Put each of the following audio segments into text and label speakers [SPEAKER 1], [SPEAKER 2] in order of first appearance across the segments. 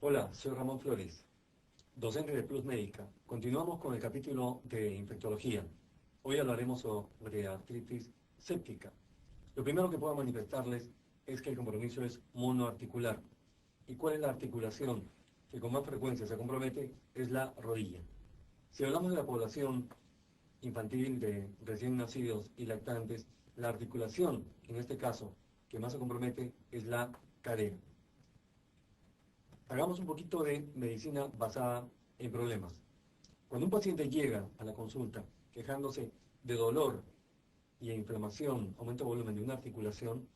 [SPEAKER 1] Hola, soy Ramón Flores, docente de Plus Médica. Continuamos con el capítulo de infectología. Hoy hablaremos sobre artritis séptica. Lo primero que puedo manifestarles es que el compromiso es monoarticular. ¿Y cuál es la articulación que con más frecuencia se compromete? Es la rodilla. Si hablamos de la población infantil de recién nacidos y lactantes, la articulación, en este caso, que más se compromete es la cadera. Hagamos un poquito de medicina basada en problemas. Cuando un paciente llega a la consulta quejándose de dolor y inflamación, aumento de volumen de una articulación,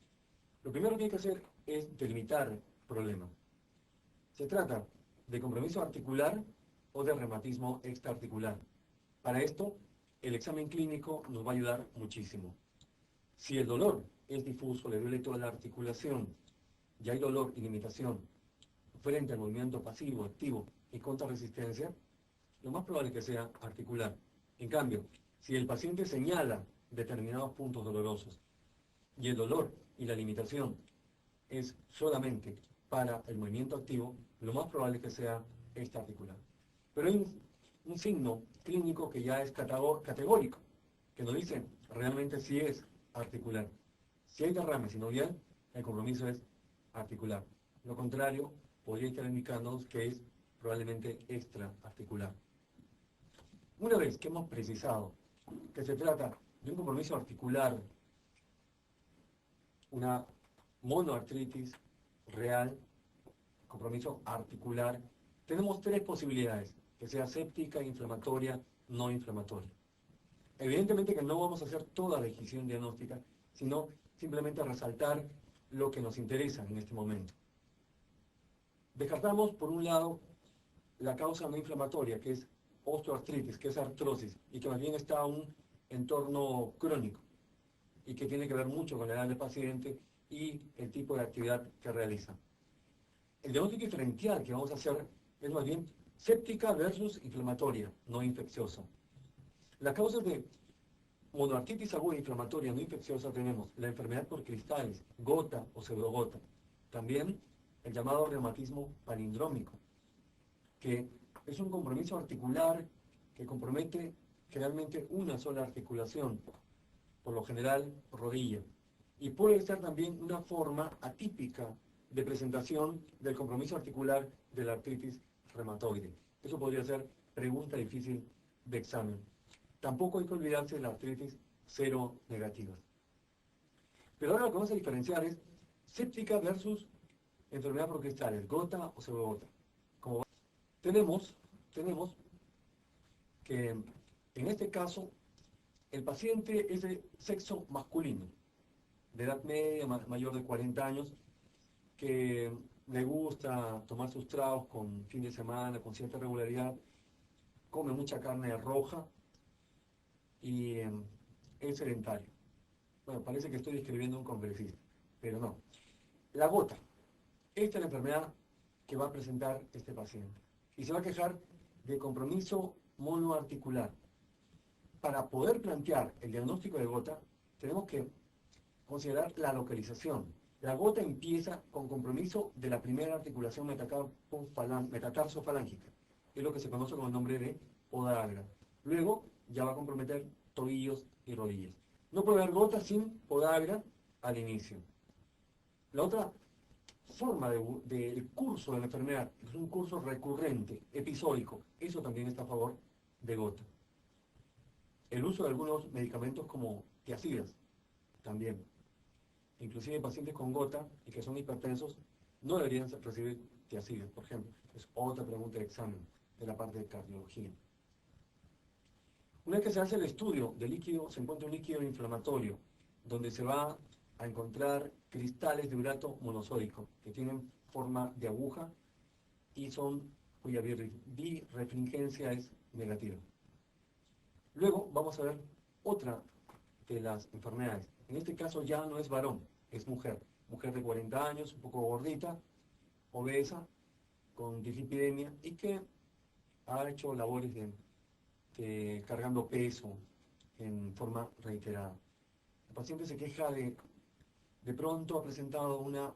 [SPEAKER 1] lo primero que hay que hacer es delimitar el problema. ¿Se trata de compromiso articular o de reumatismo extraarticular? Para esto, el examen clínico nos va a ayudar muchísimo. Si el dolor es difuso, le duele toda la articulación, y hay dolor y limitación frente al movimiento pasivo, activo y contrarresistencia, lo más probable es que sea articular. En cambio, si el paciente señala determinados puntos dolorosos y el dolor y la limitación es solamente para el movimiento activo, lo más probable es que sea extraarticular. Pero hay un signo clínico que ya es categórico, que nos dice realmente si es articular. Si hay derrame sinovial, el compromiso es articular. Lo contrario podría estar indicándonos que es probablemente extraarticular. Una vez que hemos precisado que se trata de un compromiso articular, una monoartritis real, compromiso articular, tenemos tres posibilidades, que sea séptica, inflamatoria, no inflamatoria. Evidentemente que no vamos a hacer toda la decisión diagnóstica, sino simplemente resaltar lo que nos interesa en este momento. Descartamos, por un lado, la causa no inflamatoria, que es osteoartritis, que es artrosis, y que más bien está a un entorno crónico, y que tiene que ver mucho con la edad del paciente y el tipo de actividad que realiza. El diagnóstico diferencial que vamos a hacer es más bien séptica versus inflamatoria, no infecciosa. Las causas de monoartritis aguda inflamatoria no infecciosa tenemos la enfermedad por cristales, gota o pseudogota. También el llamado reumatismo palindrómico, que es un compromiso articular que compromete generalmente una sola articulación, por lo general rodilla. Y puede ser también una forma atípica de presentación del compromiso articular de la artritis reumatoide. Eso podría ser pregunta difícil de examen. Tampoco hay que olvidarse de la artritis seronegativa. Pero ahora lo que vamos a diferenciar es séptica versus enfermedad por cristales, gota o pseudogota. Como tenemos que en este caso el paciente es de sexo masculino, de edad media, mayor de 40 años, que le gusta tomar sus tragos con fin de semana, con cierta regularidad, come mucha carne roja y es sedentario. Bueno, parece que estoy describiendo a un congresista, pero no. La gota. Esta es la enfermedad que va a presentar este paciente. Y se va a quejar de compromiso monoarticular. Para poder plantear el diagnóstico de gota, tenemos que considerar la localización. La gota empieza con compromiso de la primera articulación metatarso-falángica. Es lo que se conoce con el nombre de podagra. Luego ya va a comprometer tobillos y rodillas. No puede haber gota sin podagra al inicio. La otra forma del curso de la enfermedad es un curso recurrente, episódico. Eso también está a favor de gota. El uso de algunos medicamentos como tiazidas también. Inclusive pacientes con gota y que son hipertensos no deberían recibir tiazidas, por ejemplo. Es otra pregunta de examen de la parte de cardiología. Una vez que se hace el estudio del líquido, se encuentra un líquido inflamatorio, donde se va a encontrar cristales de urato monosódico, que tienen forma de aguja y cuya birefringencia es negativa. Luego vamos a ver otra de las enfermedades. En este caso ya no es varón, es mujer. Mujer de 40 años, un poco gordita, obesa, con dislipidemia y que ha hecho labores cargando peso en forma reiterada. El paciente se queja de pronto ha presentado una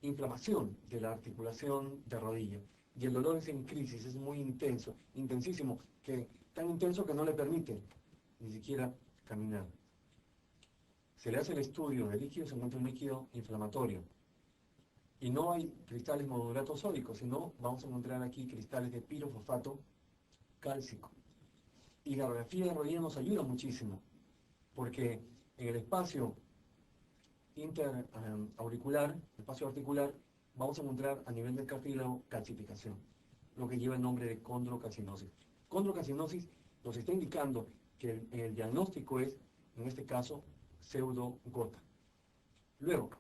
[SPEAKER 1] inflamación de la articulación de rodilla. y el dolor es en crisis, es muy intenso, intensísimo, tan intenso que no le permite ni siquiera caminar. Se le hace el estudio del líquido, se encuentra un líquido inflamatorio. Y no hay cristales modulatos sódicos, sino vamos a encontrar aquí cristales de pirofosfato cálcico. Y la radiografía de rodilla nos ayuda muchísimo, porque en el espacio interauricular, espacio articular, vamos a encontrar a nivel del cartílago calcificación, lo que lleva el nombre de condrocalcinosis. Condrocalcinosis nos está indicando que el diagnóstico es, en este caso, pseudogota. Luego,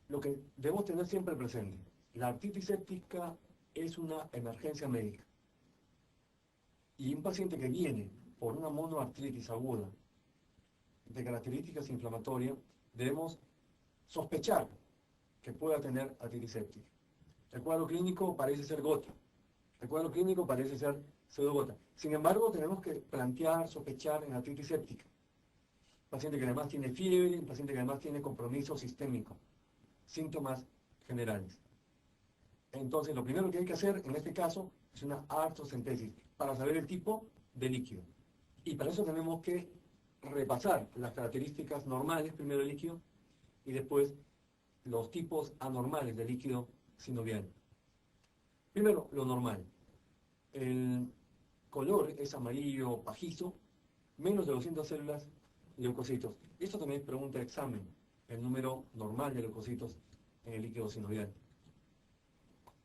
[SPEAKER 1] lo que debemos tener siempre presente, la artritis séptica es una emergencia médica. Y un paciente que viene por una monoartritis aguda de características inflamatorias, debemos sospechar que pueda tener artritis séptica. El cuadro clínico parece ser gota. El cuadro clínico parece ser pseudogota. Sin embargo, tenemos que plantear, sospechar en artritis séptica. Paciente que además tiene fiebre, un paciente que además tiene compromiso sistémico. Síntomas generales. Entonces, lo primero que hay que hacer en este caso es una artrocentesis para saber el tipo de líquido. Y para eso tenemos que repasar las características normales, primero del líquido, y después los tipos anormales del líquido sinovial. Primero, lo normal. El color es amarillo pajizo, menos de 200 células leucocitos. Esto también es pregunta de examen, el número normal de leucocitos en el líquido sinovial.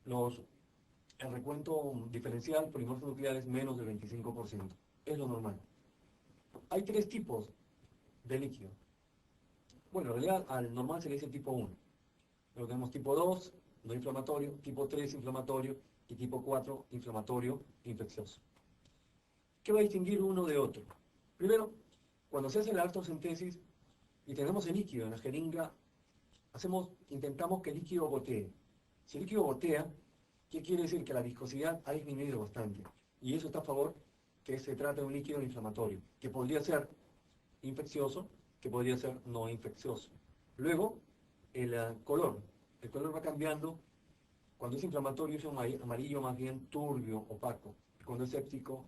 [SPEAKER 1] El recuento diferencial polimorfo nuclear es menos del 25%. Es lo normal. Hay tres tipos de líquido. Bueno, en realidad al normal se le dice tipo 1. Luego tenemos tipo 2, no inflamatorio, tipo 3, inflamatorio, y tipo 4, inflamatorio infeccioso. ¿Qué va a distinguir uno de otro? Primero, cuando se hace la artrocentesis y tenemos el líquido en la jeringa, intentamos que el líquido gotee. Si el líquido gotea, ¿qué quiere decir? Que la viscosidad ha disminuido bastante. Y eso está a favor que se trata de un líquido inflamatorio, que podría ser infeccioso, que podría ser no infeccioso. Luego, el color. El color va cambiando. Cuando es inflamatorio es un amarillo más bien turbio, opaco. Cuando es séptico,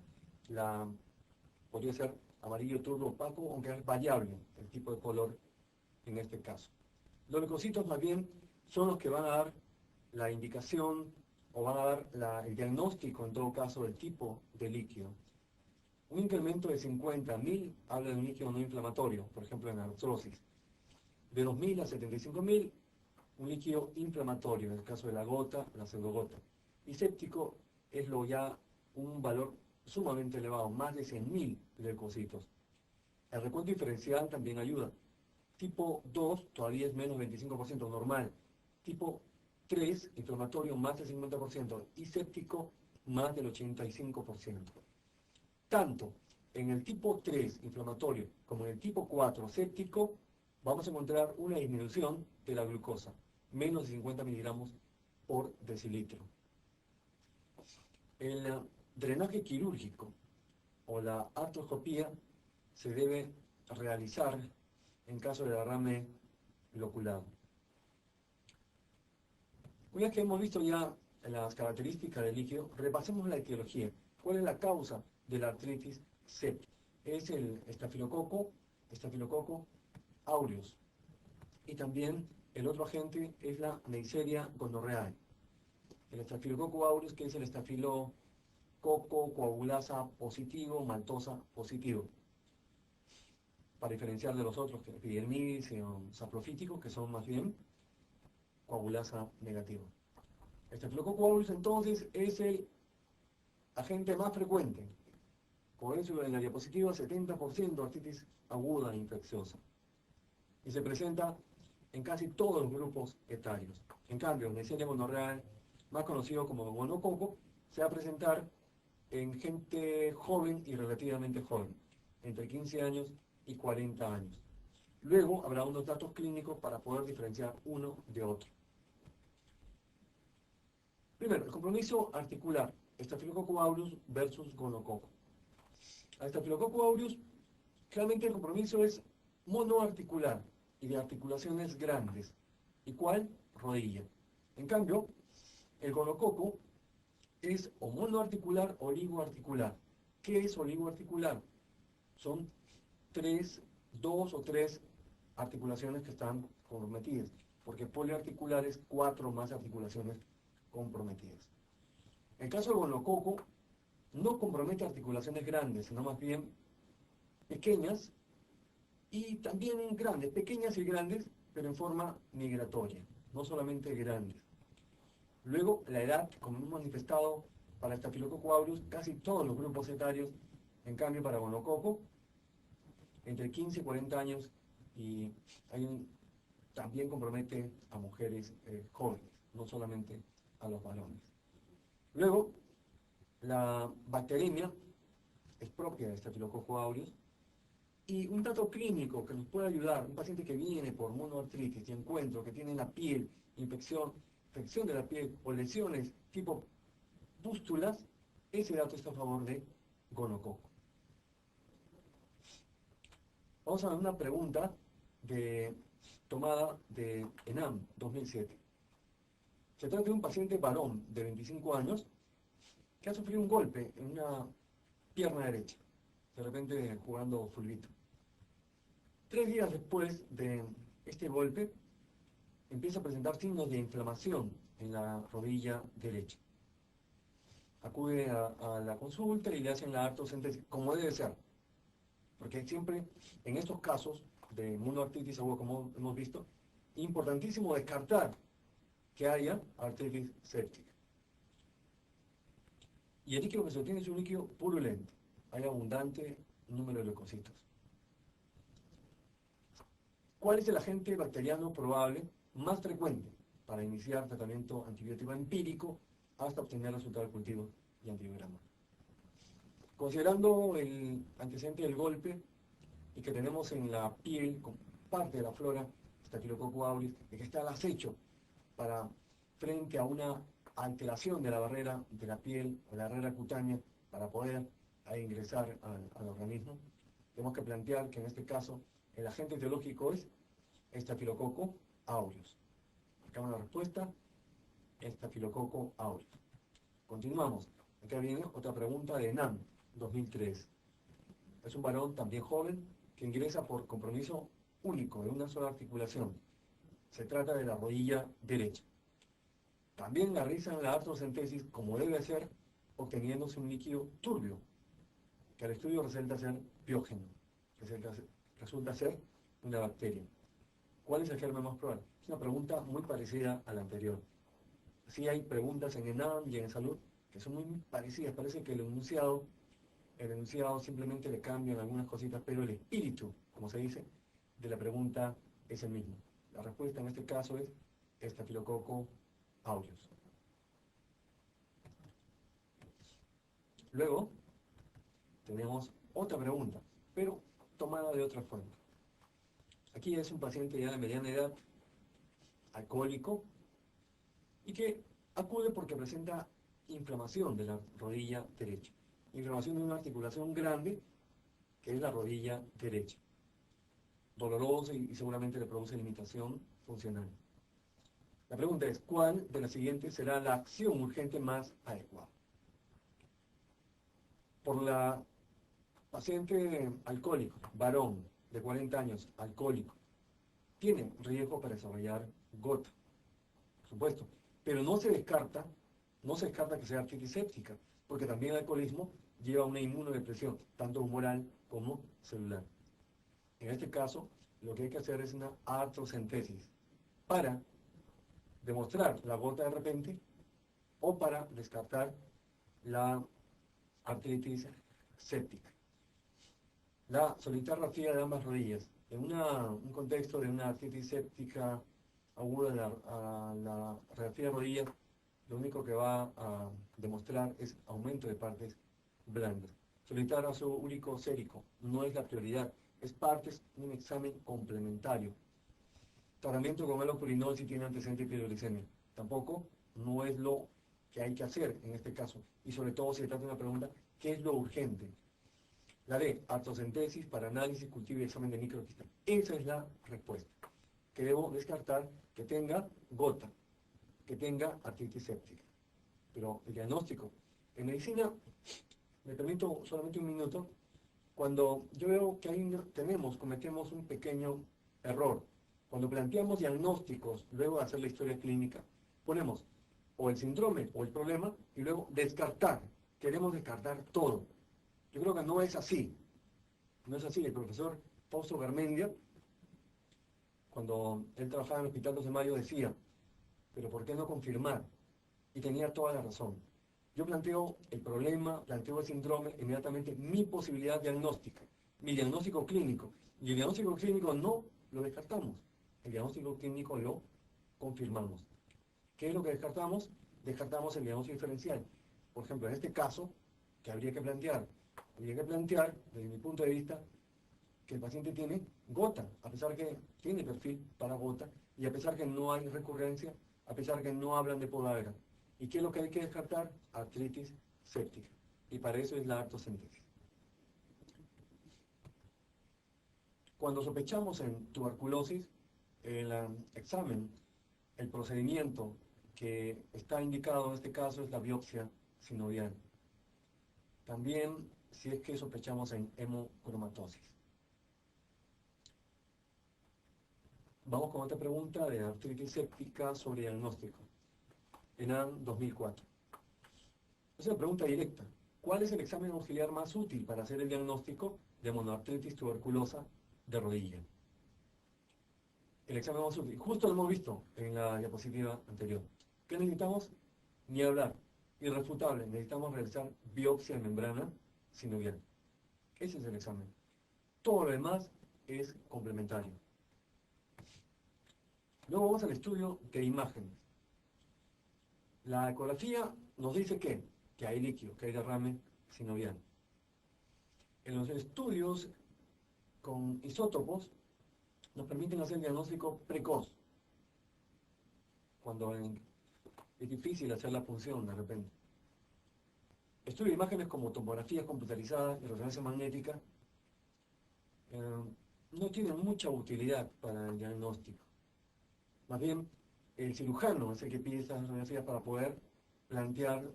[SPEAKER 1] podría ser amarillo turbio, opaco, aunque es variable el tipo de color en este caso. Los leucocitos más bien son los que van a dar la indicación o van a dar el diagnóstico en todo caso del tipo de líquido. Un incremento de 50.000 habla de un líquido no inflamatorio, por ejemplo en artrosis. De 2.000 a 75.000, un líquido inflamatorio, en el caso de la gota, la pseudogota. Y séptico es ya un valor sumamente elevado, más de 100.000 leucocitos. El recuento diferencial también ayuda. Tipo 2 todavía es menos 25% normal. Tipo 3, inflamatorio, más del 50%. Y séptico, más del 85%. Tanto en el tipo 3, inflamatorio, como en el tipo 4, séptico, vamos a encontrar una disminución de la glucosa, menos de 50 miligramos por decilitro. El drenaje quirúrgico o la artroscopía se debe realizar en caso de derrame loculado. Una vez que hemos visto ya las características del líquido, repasemos la etiología. ¿Cuál es la causa de la artritis séptica? Es el estafilococo aureus. Y también el otro agente es la Neisseria gonorrhoeae. El estafilococo aureus, que es el estafilococo coagulasa positivo, maltosa positivo. Para diferenciar de los otros, que epidermidis y saprofíticos, que son más bien coagulasa negativo. El estafilococo aureus entonces es el agente más frecuente. Por eso en la diapositiva 70% artritis aguda e infecciosa. Y se presenta en casi todos los grupos etarios. En cambio, Neisseria gonorrhoeae, más conocido como gonococo, se va a presentar en gente joven y relativamente joven, entre 15 años y 40 años. Luego habrá unos datos clínicos para poder diferenciar uno de otro. Primero, el compromiso articular, estafilococo aureus versus gonococo. Al estafilococo aureus, claramente el compromiso es monoarticular y de articulaciones grandes. ¿Y cuál? Rodilla. En cambio, el gonococo es o monoarticular o oligoarticular. ¿Qué es oligoarticular? Son dos o tres articulaciones que están comprometidas, porque poliarticular es 4 más articulaciones comprometidas. El caso del gonococo no compromete articulaciones grandes, sino más bien pequeñas y también grandes, pequeñas y grandes, pero en forma migratoria, no solamente grandes. Luego, la edad, como hemos manifestado, para Staphylococcus aureus, casi todos los grupos etarios, en cambio para gonococo, entre 15 y 40 años, y también compromete a mujeres jóvenes, no solamente a los varones. Luego, la bacteremia es propia de Staphylococcus aureus, y un dato clínico que nos puede ayudar, un paciente que viene por monoartritis y encuentro que tiene en la piel infección de la piel o lesiones tipo pústulas, ese dato está a favor de gonococo. Vamos a ver una pregunta tomada de ENAM 2007. Se trata de un paciente varón de 25 años que ha sufrido un golpe en una pierna derecha, de repente jugando fulbito. 3 días después de este golpe, empieza a presentar signos de inflamación en la rodilla derecha. Acude a la consulta y le hacen la artrocentesis, como debe ser. Porque siempre, en estos casos de monoartritis aguda, como hemos visto, importantísimo descartar que haya artritis séptica. Y el líquido que se obtiene es un líquido purulento. Hay abundante número de leucocitos. ¿Cuál es el agente bacteriano probable más frecuente para iniciar tratamiento antibiótico empírico hasta obtener resultados de cultivo y antibiograma? Considerando el antecedente del golpe y que tenemos en la piel con parte de la flora Staphylococcus aureus, que está al acecho frente a una alteración de la barrera de la piel o la barrera cutánea para poder ingresar al organismo, tenemos que plantear que en este caso el agente etiológico es Staphylococcus aureus. Acá la respuesta, Staphylococcus aureus. Continuamos. Acá viene otra pregunta de ENAM 2003. Es un varón también joven que ingresa por compromiso único de una sola articulación. Se trata de la rodilla derecha. También realizan la artrocentesis como debe ser, obteniéndose un líquido turbio, que al estudio resulta ser biógeno, resulta ser una bacteria. ¿Cuál es el germen más probable? Es una pregunta muy parecida a la anterior. Sí hay preguntas en ENAM y en Salud que son muy parecidas. Parece que el enunciado simplemente le cambian algunas cositas, pero el espíritu, como se dice, de la pregunta es el mismo. La respuesta en este caso es Staphylococcus aureus. Luego, tenemos otra pregunta, pero tomada de otra forma. Aquí es un paciente ya de mediana edad, alcohólico, y que acude porque presenta inflamación de la rodilla derecha. Inflamación de una articulación grande, que es la rodilla derecha. Doloroso y seguramente le produce limitación funcional. La pregunta es, ¿cuál de las siguientes será la acción urgente más adecuada? Por la paciente alcohólico, varón de 40 años, alcohólico, tiene riesgo para desarrollar gota, por supuesto, pero no se descarta que sea artritis séptica, porque también el alcoholismo lleva una inmunodepresión, tanto humoral como celular. En este caso, lo que hay que hacer es una artrocentesis para demostrar la gota de repente o para descartar la artritis séptica. La solitarrafía de ambas rodillas, en un contexto de una artritis séptica aguda a la radiografía de rodillas, lo único que va a demostrar es aumento de partes blandas. Solicitar ácido úrico sérico no es la prioridad, es un examen complementario. Tratamiento con melopurinol si tiene antecedente de hipoglicemia. Tampoco no es lo que hay que hacer en este caso. Y sobre todo si se trata de una pregunta, ¿qué es lo urgente? La D, artrocentesis para análisis, cultivo y examen de microquista. Esa es la respuesta. Que debo descartar que tenga gota, que tenga artritis séptica. pero el diagnóstico. En medicina, me permito solamente un minuto, cuando yo veo que ahí cometemos un pequeño error. Cuando planteamos diagnósticos, luego de hacer la historia clínica, ponemos o el síndrome o el problema y luego descartar. Queremos descartar todo. Yo creo que no es así. No es así. El profesor Fausto Garmendia, cuando él trabajaba en el Hospital 12 de Mayo, decía, pero ¿por qué no confirmar? Y tenía toda la razón. Yo planteo el problema, planteo el síndrome, inmediatamente mi posibilidad diagnóstica, mi diagnóstico clínico. Y el diagnóstico clínico no lo descartamos, el diagnóstico clínico lo confirmamos. ¿Qué es lo que descartamos? Descartamos el diagnóstico diferencial. Por ejemplo, en este caso, ¿qué habría que plantear? Habría que plantear, desde mi punto de vista, que el paciente tiene gota, a pesar que tiene perfil para gota, y a pesar que no hay recurrencia, a pesar que no hablan de podagra. ¿Y qué es lo que hay que descartar? Artritis séptica. Y para eso es la artrocentesis. Cuando sospechamos en tuberculosis, el examen, el procedimiento que está indicado en este caso es la biopsia sinovial. También si es que sospechamos en hemocromatosis. Vamos con otra pregunta de artritis séptica sobre diagnóstico. ENAM 2004. Es una pregunta directa. ¿Cuál es el examen auxiliar más útil para hacer el diagnóstico de monoartritis tuberculosa de rodilla? El examen más útil. Justo lo hemos visto en la diapositiva anterior. ¿Qué necesitamos? Ni hablar. Irrefutable. Necesitamos realizar biopsia de membrana sinovial. Ese es el examen. Todo lo demás es complementario. Luego vamos al estudio de imágenes. La ecografía nos dice que hay líquido, que hay derrame sinovial. En los estudios con isótopos nos permiten hacer diagnóstico precoz, cuando es difícil hacer la punción de repente. Estudio de imágenes como tomografías computarizadas y resonancia magnética no tienen mucha utilidad para el diagnóstico. Más bien, el cirujano es el que pide estas radiografías para poder plantear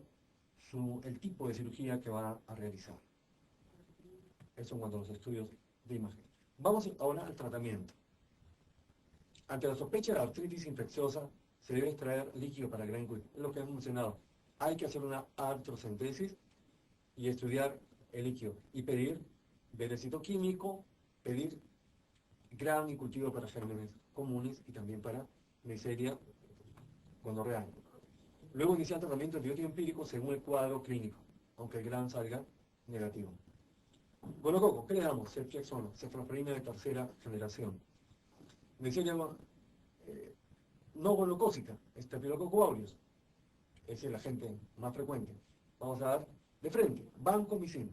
[SPEAKER 1] el tipo de cirugía que va a realizar. Eso en cuanto a los estudios de imagen. Vamos ahora al tratamiento. Ante la sospecha de artritis infecciosa, se debe extraer líquido para gran culpa. Es lo que hemos mencionado. Hay que hacer una artrocentesis y estudiar el líquido. Y pedir verecito químico, pedir gran y cultivo para gérmenes comunes y también para Neisseria gonorrea. Luego iniciar tratamiento antibiótico empírico según el cuadro clínico, aunque el gran salga negativo. Gonococo, ¿qué le damos? Ceftriaxona, cefalorina de tercera generación. Neisseria no gonocócica, Staphylococcus aureus, es el agente más frecuente. Vamos a dar de frente, vancomicina,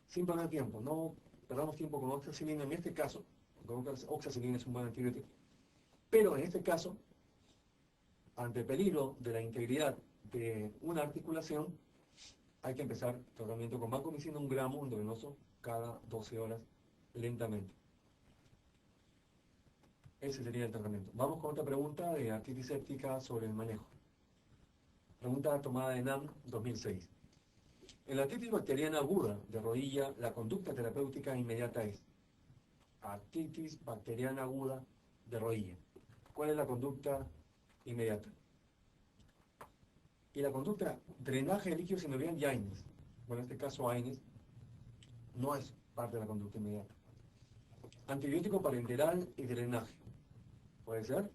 [SPEAKER 1] sin perder tiempo, no perdamos tiempo con oxacilina en este caso, con oxacilina es un buen antibiótico, pero en este caso, ante el peligro de la integridad de una articulación, hay que empezar tratamiento con vancomicina, 1 gramo endovenoso cada 12 horas, lentamente. Ese sería el tratamiento. Vamos con otra pregunta de artritis séptica sobre el manejo. Pregunta tomada de NAM 2006. En la artritis bacteriana aguda de rodilla, la conducta terapéutica inmediata es artritis bacteriana aguda de rodilla. ¿Cuál es la conducta inmediata? Y la conducta drenaje de líquido sinovial y AINES. Bueno, en este caso AINES no es parte de la conducta inmediata. Antibiótico parenteral y drenaje. ¿Puede ser?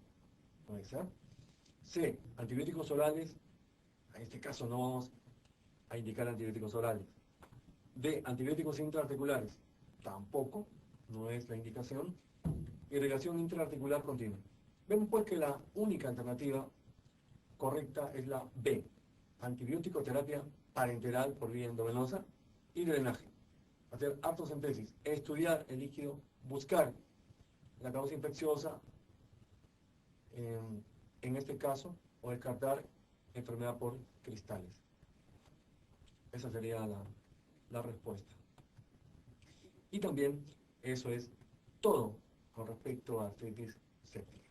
[SPEAKER 1] Puede ser. C. Antibióticos orales. En este caso no vamos a indicar antibióticos orales. D. Antibióticos intraarticulares. Tampoco, no es la indicación. Irrigación intraarticular continua. Vemos pues que la única alternativa correcta es la B. Antibiótico terapia parenteral por vía endovenosa y drenaje. Hacer artrocentesis, estudiar el líquido, buscar la causa infecciosa en este caso, o descartar enfermedad por cristales. Esa sería la respuesta. Y también eso es todo con respecto a artritis séptica.